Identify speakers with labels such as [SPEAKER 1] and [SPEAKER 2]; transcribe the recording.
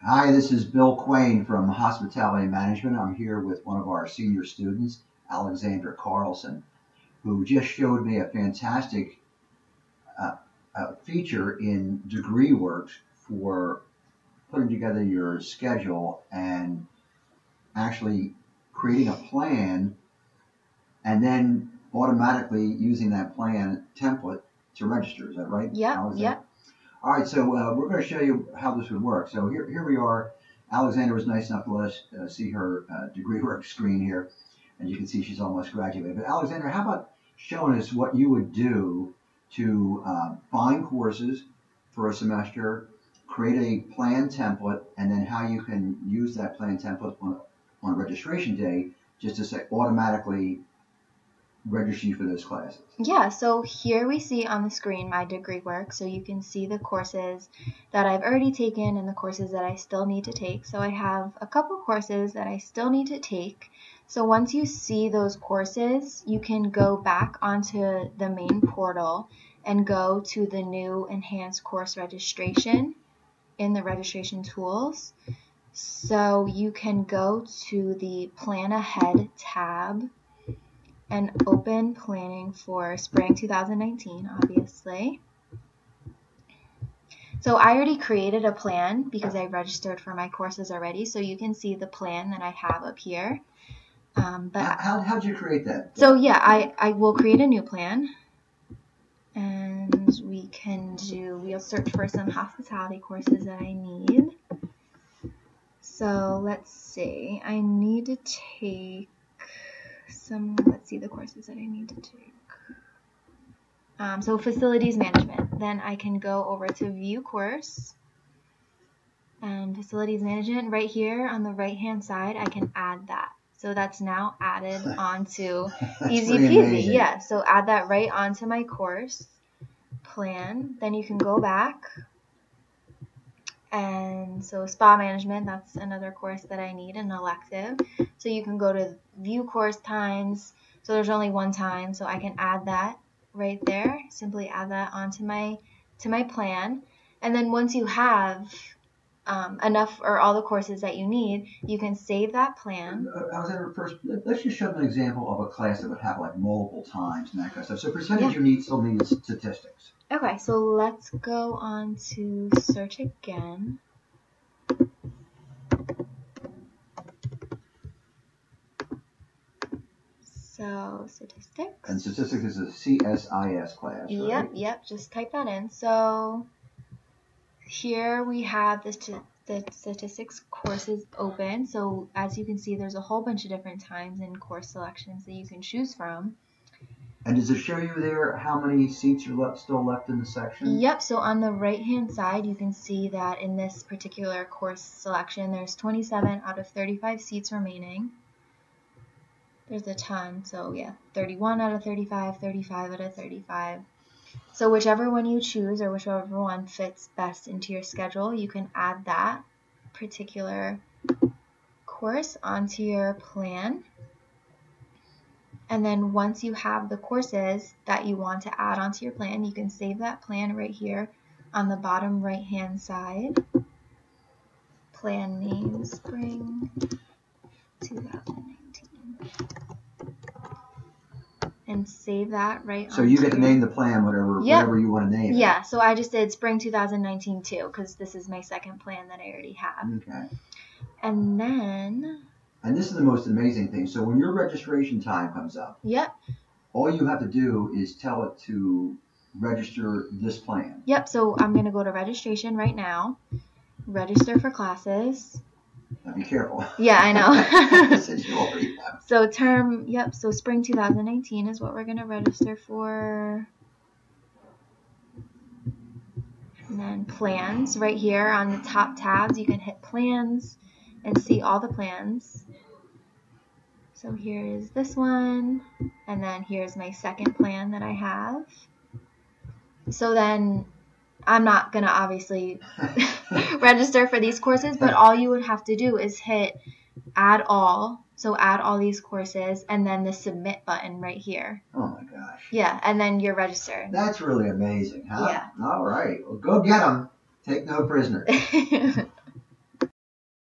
[SPEAKER 1] Hi, this is Bill Quain from Hospitality Management. I'm here with one of our senior students, Alexandra Carlson, who just showed me a fantastic uh, feature in DegreeWorks for putting together your schedule and actually creating a plan and then automatically using that plan template to register. Is that right,
[SPEAKER 2] Yep,
[SPEAKER 1] Alexandra?
[SPEAKER 2] yep.
[SPEAKER 1] All right, so we're going to show you how this would work. So here we are. Alexandra was nice enough to let us see her degree work screen here, and you can see she's almost graduated. But Alexandra, how about showing us what you would do to find courses for a semester, create a plan template, and then how you can use that plan template on registration day just to say automatically register you for those classes.
[SPEAKER 2] Yeah, so here we see on the screen my degree work. So you can see the courses that I've already taken and the courses that I still need to take. So I have a couple courses that I still need to take. So once you see those courses, you can go back onto the main portal and go to the new enhanced course registration in the registration tools. So you can go to the Plan Ahead tab and open planning for spring 2019, obviously. So I already created a plan because I registered for my courses already. So you can see the plan that I have up here.
[SPEAKER 1] How'd you create that?
[SPEAKER 2] So yeah, I will create a new plan. And we'll search for some hospitality courses that I need. So let's see, I need to take let's see the courses that I need to take. So facilities management. Then I can go over to view course and facilities management. Right here on the right hand side, I can add that. So that's now added onto easy peasy.
[SPEAKER 1] Amazing.
[SPEAKER 2] Yeah, so add that right onto my course plan. Then you can go back. And so spa management, that's another course that I need, an elective. So you can go to view course times. So there's only one time, so I can add that right there. Simply add that onto my plan. And then once you have enough or all the courses that you need, you can save that plan.
[SPEAKER 1] Alexandra, first, let's just show an example of a class that would have like multiple times and that kind of stuff. So percentage you need still needs statistics.
[SPEAKER 2] Okay, so let's go on to search again. So statistics.
[SPEAKER 1] And statistics is a CSIS class, right?
[SPEAKER 2] Yep, just type that in. So here we have the statistics courses open. So as you can see, there's a whole bunch of different times and course selections that you can choose from.
[SPEAKER 1] And does it show you there how many seats are still left in the section?
[SPEAKER 2] Yep, so on the right-hand side, you can see that in this particular course selection, there's 27 out of 35 seats remaining. There's a ton, so yeah, 31 out of 35, 35 out of 35. So whichever one you choose or whichever one fits best into your schedule, you can add that particular course onto your plan. And then once you have the courses that you want to add onto your plan, you can save that plan right here on the bottom right-hand side. Plan name, spring 2019. And save that right.
[SPEAKER 1] So you get to name the plan whatever you want to name it.
[SPEAKER 2] Yeah, so I just did spring 2019 too, because this is my second plan that I already have.
[SPEAKER 1] Okay.
[SPEAKER 2] And then...
[SPEAKER 1] And this is the most amazing thing. So when your registration time comes up,
[SPEAKER 2] yep,
[SPEAKER 1] all you have to do is tell it to register this plan.
[SPEAKER 2] Yep, so I'm going to go to registration right now. Register for classes.
[SPEAKER 1] Now be careful.
[SPEAKER 2] Yeah, I know.
[SPEAKER 1] Since you already have.
[SPEAKER 2] So so spring 2019 is what we're going to register for. And then plans right here on the top tabs, you can hit plans and see all the plans. So here is this one, and then here's my second plan that I have. So then I'm not going to obviously register for these courses, but all you would have to do is hit add all. So add all these courses and then the submit button right here.
[SPEAKER 1] Oh my gosh.
[SPEAKER 2] Yeah, and then you're registered.
[SPEAKER 1] That's really amazing, huh?
[SPEAKER 2] Yeah.
[SPEAKER 1] All right. Well, go get them. Take no prisoners.